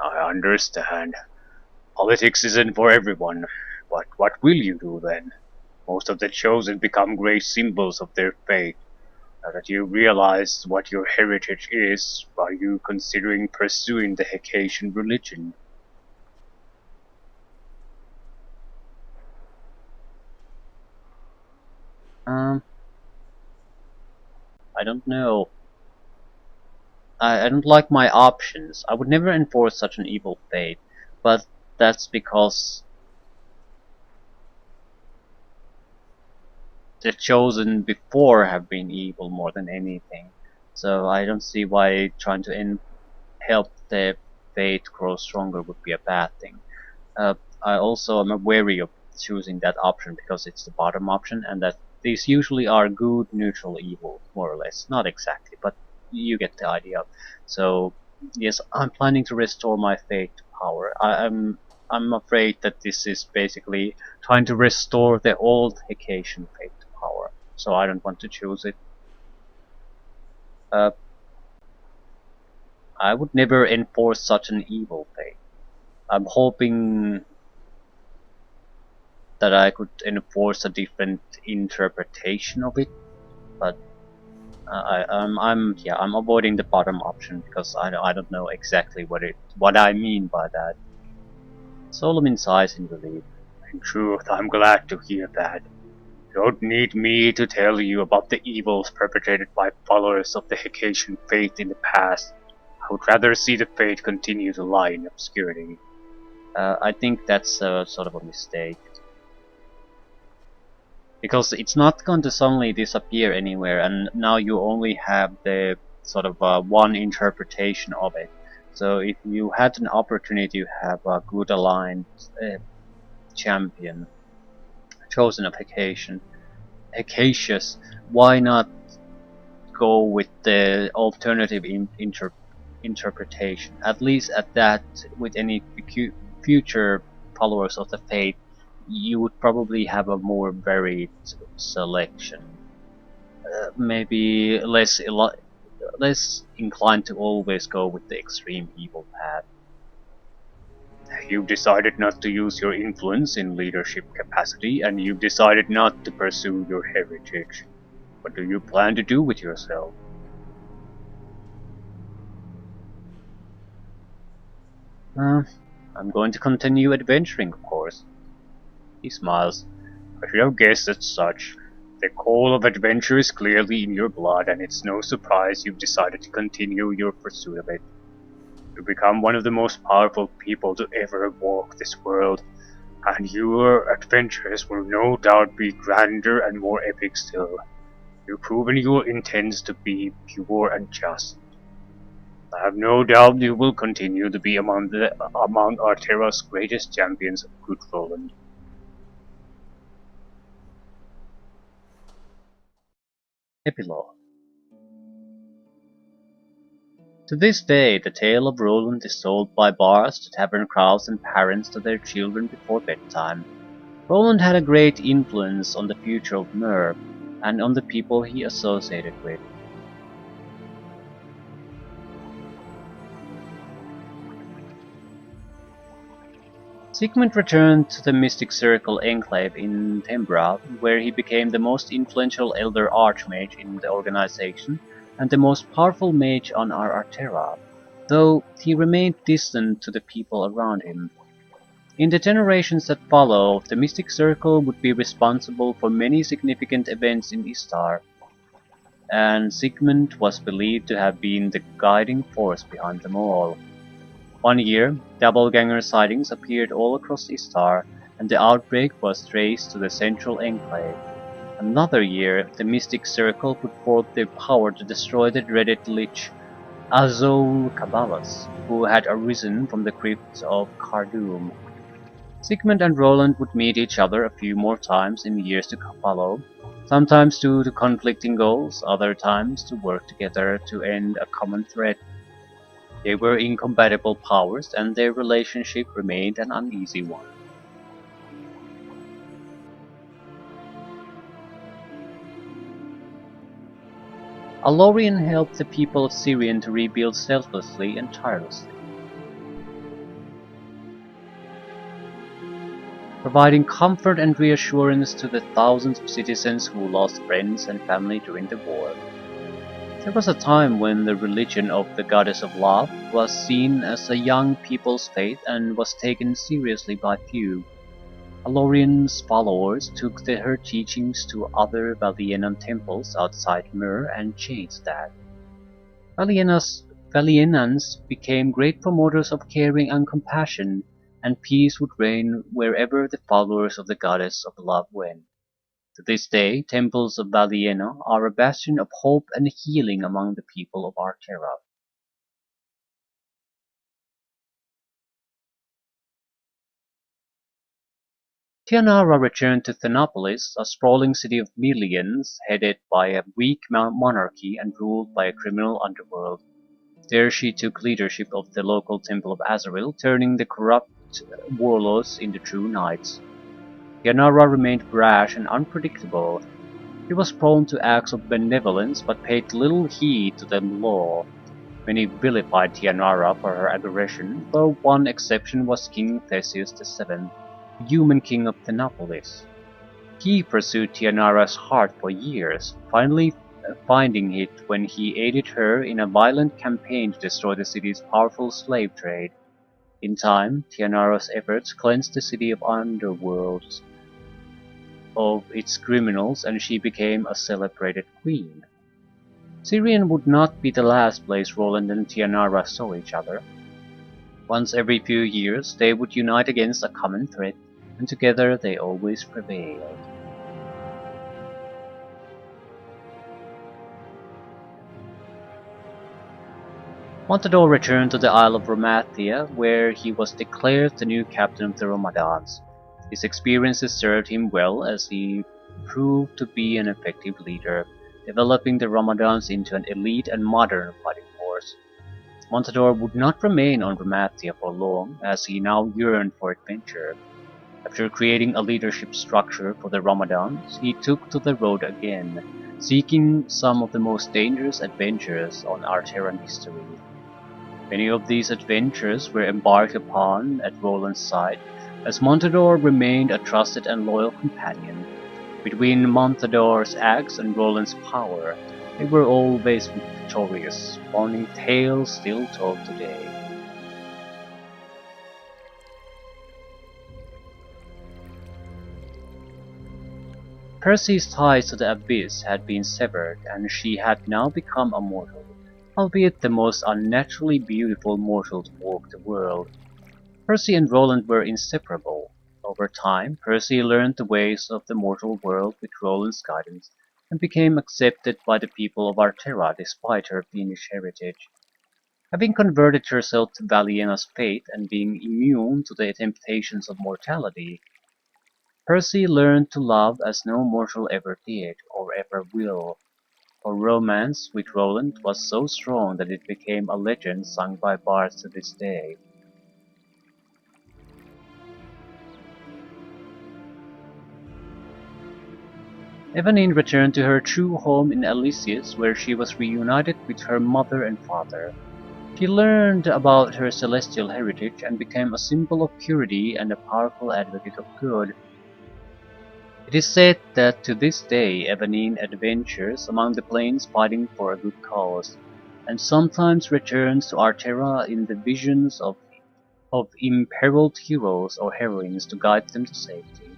I understand. Politics isn't for everyone. But what will you do then? Most of the chosen become great symbols of their faith. Now that you realize what your heritage is, are you considering pursuing the Hecatian religion? Um, I don't know. I don't like my options. I would never enforce such an evil fate, but that's because the chosen before have been evil more than anything. So I don't see why trying to help the fate grow stronger would be a bad thing. I also am wary of choosing that option because it's the bottom option, and that these usually are good, neutral, evil, more or less. Not exactly, but you get the idea. So yes, I'm planning to restore my fate to power. I'm afraid that this is basically trying to restore the old Hecatian fate to power. So I don't want to choose it. Uh, I would never enforce such an evil fate. I'm hoping that I could enforce a different interpretation of it, but I'm avoiding the bottom option because I don't know exactly what I mean by that. Solomon sighs in relief. In truth, I'm glad to hear that. You don't need me to tell you about the evils perpetrated by followers of the Hecatian faith in the past. I would rather see the faith continue to lie in obscurity. I think that's sort of a mistake. Because it's not going to suddenly disappear anywhere, and now you only have the sort of one interpretation of it. So if you had an opportunity to have a good aligned champion, chosen of Hecacious, why not go with the alternative interpretation? At least at that, with any future followers of the faith, you would probably have a more varied selection. Maybe less inclined to always go with the extreme evil path. You've decided not to use your influence in leadership capacity, and you've decided not to pursue your heritage. What do you plan to do with yourself? I'm going to continue adventuring, of course. He smiles. I should have guessed as such. The call of adventure is clearly in your blood, and it's no surprise you've decided to continue your pursuit of it. You become one of the most powerful people to ever walk this world, and your adventures will no doubt be grander and more epic still. You've proven your intents to be pure and just. I have no doubt you will continue to be among Arterra's greatest champions of good Roland. Epilogue. To this day, the tale of Roland is told by bars to tavern crowds and parents to their children before bedtime. Roland had a great influence on the future of Mer, and on the people he associated with. Sigmund returned to the Mystic Circle enclave in Tembra, where he became the most influential Elder Archmage in the organization and the most powerful mage on our Arterra, though he remained distant to the people around him. In the generations that followed, the Mystic Circle would be responsible for many significant events in Istar, and Sigmund was believed to have been the guiding force behind them all. One year, doppelganger sightings appeared all across Istar, and the outbreak was traced to the central enclave. Another year, the Mystic Circle put forth their power to destroy the dreaded lich Azul Caballas, who had arisen from the crypts of Kardum. Sigmund and Roland would meet each other a few more times in the years to follow, sometimes due to conflicting goals, other times to work together to end a common threat. They were incompatible powers, and their relationship remained an uneasy one. Alorian helped the people of Syrian to rebuild selflessly and tirelessly, providing comfort and reassurance to the thousands of citizens who lost friends and family during the war. There was a time when the religion of the goddess of love was seen as a young people's faith and was taken seriously by few. Alorian's followers took her teachings to other Valienan temples outside Myr and changed that. Valienans became great promoters of caring and compassion, and peace would reign wherever the followers of the goddess of love went. To this day, temples of Valiena are a bastion of hope and healing among the people of Arterra. Tianara returned to Thenopolis, a sprawling city of millions headed by a weak monarchy and ruled by a criminal underworld. There she took leadership of the local Temple of Azrael, turning the corrupt warlords into true knights. Tianara remained brash and unpredictable. She was prone to acts of benevolence but paid little heed to the law. Many vilified Tianara for her aggression, though one exception was King Theseus VII, the human king of Thenopolis. He pursued Tianara's heart for years, finally finding it when he aided her in a violent campaign to destroy the city's powerful slave trade. In time, Tianara's efforts cleansed the city of underworlds of its criminals and she became a celebrated queen. Syrian would not be the last place Roland and Tianara saw each other. Once every few years, they would unite against a common threat, and together they always prevailed. Montador returned to the Isle of Romathia, where he was declared the new captain of the Romadans. His experiences served him well as he proved to be an effective leader, developing the Romadans into an elite and modern fighting force. Montador would not remain on Romathia for long, as he now yearned for adventure. After creating a leadership structure for the Romadans, he took to the road again, seeking some of the most dangerous adventures on Arterran history. Many of these adventures were embarked upon at Roland's side, as Montador remained a trusted and loyal companion. Between Montador's axe and Roland's power, they were always victorious, spawning tales still told today. Percy's ties to the Abyss had been severed, and she had now become a mortal, albeit the most unnaturally beautiful mortal to walk the world. Percy and Roland were inseparable. Over time, Percy learned the ways of the mortal world with Roland's guidance, and became accepted by the people of Arterra despite her fiendish heritage. Having converted herself to Valiena's faith and being immune to the temptations of mortality, Percy learned to love as no mortal ever did, or ever will. Her romance with Roland was so strong that it became a legend sung by bards to this day. Evanine returned to her true home in Elysius, where she was reunited with her mother and father. She learned about her celestial heritage and became a symbol of purity and a powerful advocate of good. It is said that to this day Evanine adventures among the plains fighting for a good cause, and sometimes returns to Arterra in the visions of imperiled heroes or heroines to guide them to safety.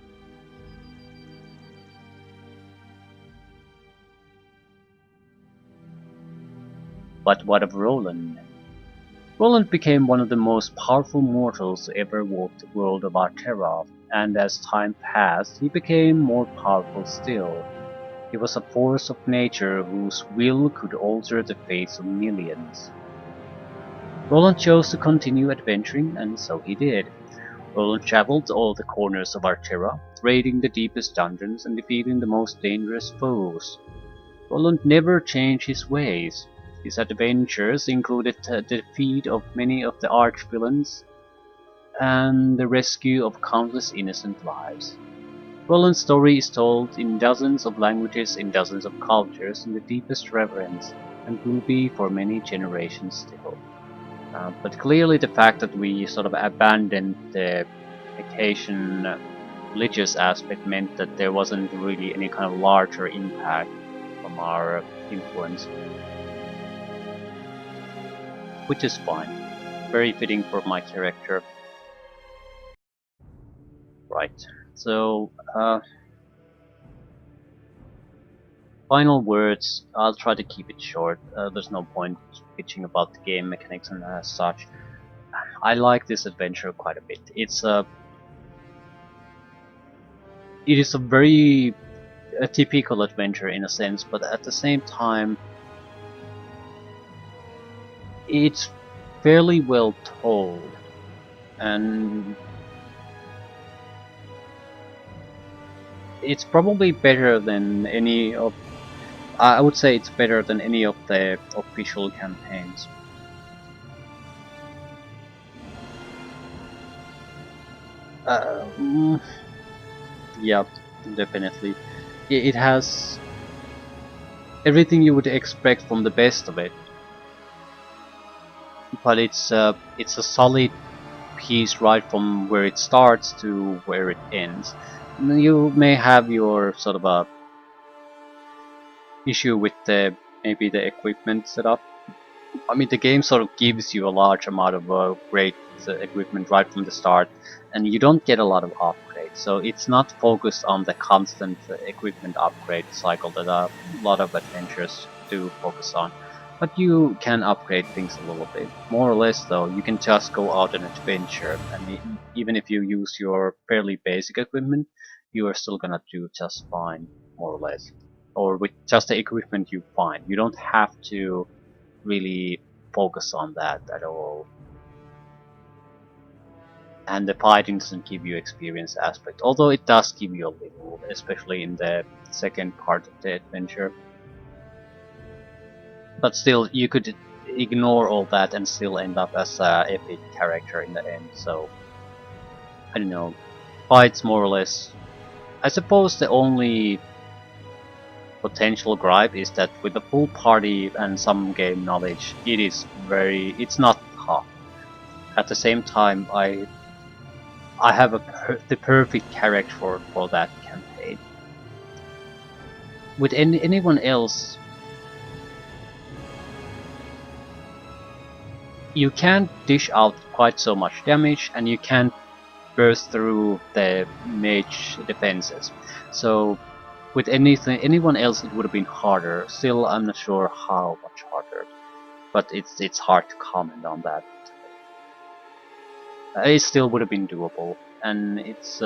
But what of Roland? Roland became one of the most powerful mortals to ever walk the world of Arterra, and as time passed, he became more powerful still. He was a force of nature whose will could alter the fates of millions. Roland chose to continue adventuring, and so he did. Roland traveled to all the corners of Arterra, raiding the deepest dungeons and defeating the most dangerous foes. Roland never changed his ways. His adventures included the defeat of many of the arch-villains and the rescue of countless innocent lives. Roland's story is told in dozens of languages in dozens of cultures in the deepest reverence, and will be for many generations still. But clearly the fact that we sort of abandoned the vacation religious aspect meant that there wasn't really any kind of larger impact from our influence. Which is fine. Very fitting for my character. Right, so final words. I'll try to keep it short. There's no point bitching about the game mechanics and such. I like this adventure quite a bit. It is a very typical adventure in a sense, but at the same time, it's fairly well told, and it's probably better than any of. I would say it's better than any of the official campaigns. Yeah, definitely. It has everything you would expect from the best of it, but it's a solid piece right from where it starts to where it ends. You may have your sort of a issue with the maybe the equipment setup. I mean, the game sort of gives you a large amount of great equipment right from the start, and you don't get a lot of upgrades. So it's not focused on the constant equipment upgrade cycle that a lot of adventures do focus on. But you can upgrade things a little bit. More or less, though, you can just go out on an adventure, and even if you use your fairly basic equipment, you are still gonna do just fine, more or less. Or with just the equipment you find. You don't have to really focus on that at all. And the fighting doesn't give you experience aspect, although it does give you a little, especially in the second part of the adventure. But still, you could ignore all that and still end up as a epic character in the end, so I don't know. Fights more or less. I suppose the only potential gripe is that with the full party and some game knowledge, it's not tough. At the same time, I have the perfect character for that campaign. With anyone else, you can't dish out quite so much damage, and you can't burst through the mage defenses. So with anyone else, it would have been harder. Still, I'm not sure how much harder, but it's hard to comment on that. It still would have been doable, and it's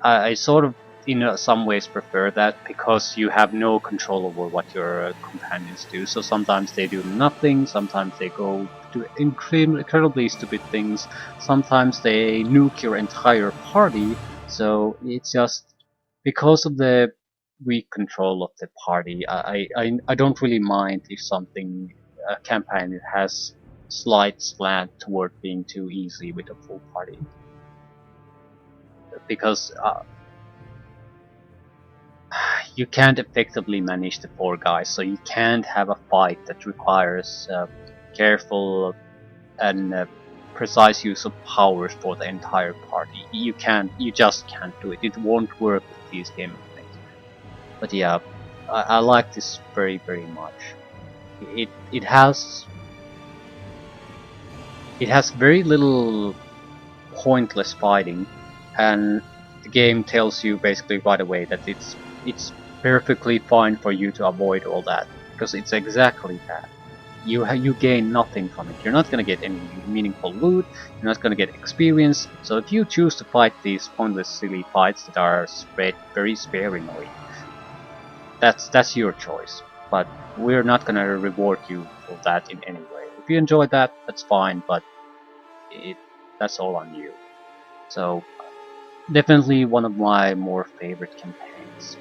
I sort of in some ways prefer that because you have no control over what your companions do. So sometimes they do nothing, sometimes they go do incredibly stupid things, sometimes they nuke your entire party. So it's just because of the weak control of the party, I don't really mind if something a campaign has slight slant toward being too easy with a full party, because you can't effectively manage the four guys, so you can't have a fight that requires careful and precise use of powers for the entire party. You just can't do it. It won't work with these game mechanics. But yeah, I like this very, very much. It has very little pointless fighting, and the game tells you basically right away that it's perfectly fine for you to avoid all that, because it's exactly that. You gain nothing from it. You're not gonna get any meaningful loot. You're not gonna get experience. So if you choose to fight these pointless, silly fights that are spread very sparingly, that's your choice. But we're not gonna reward you for that in any way. If you enjoy that, that's fine. But it that's all on you. So definitely one of my more favorite campaigns.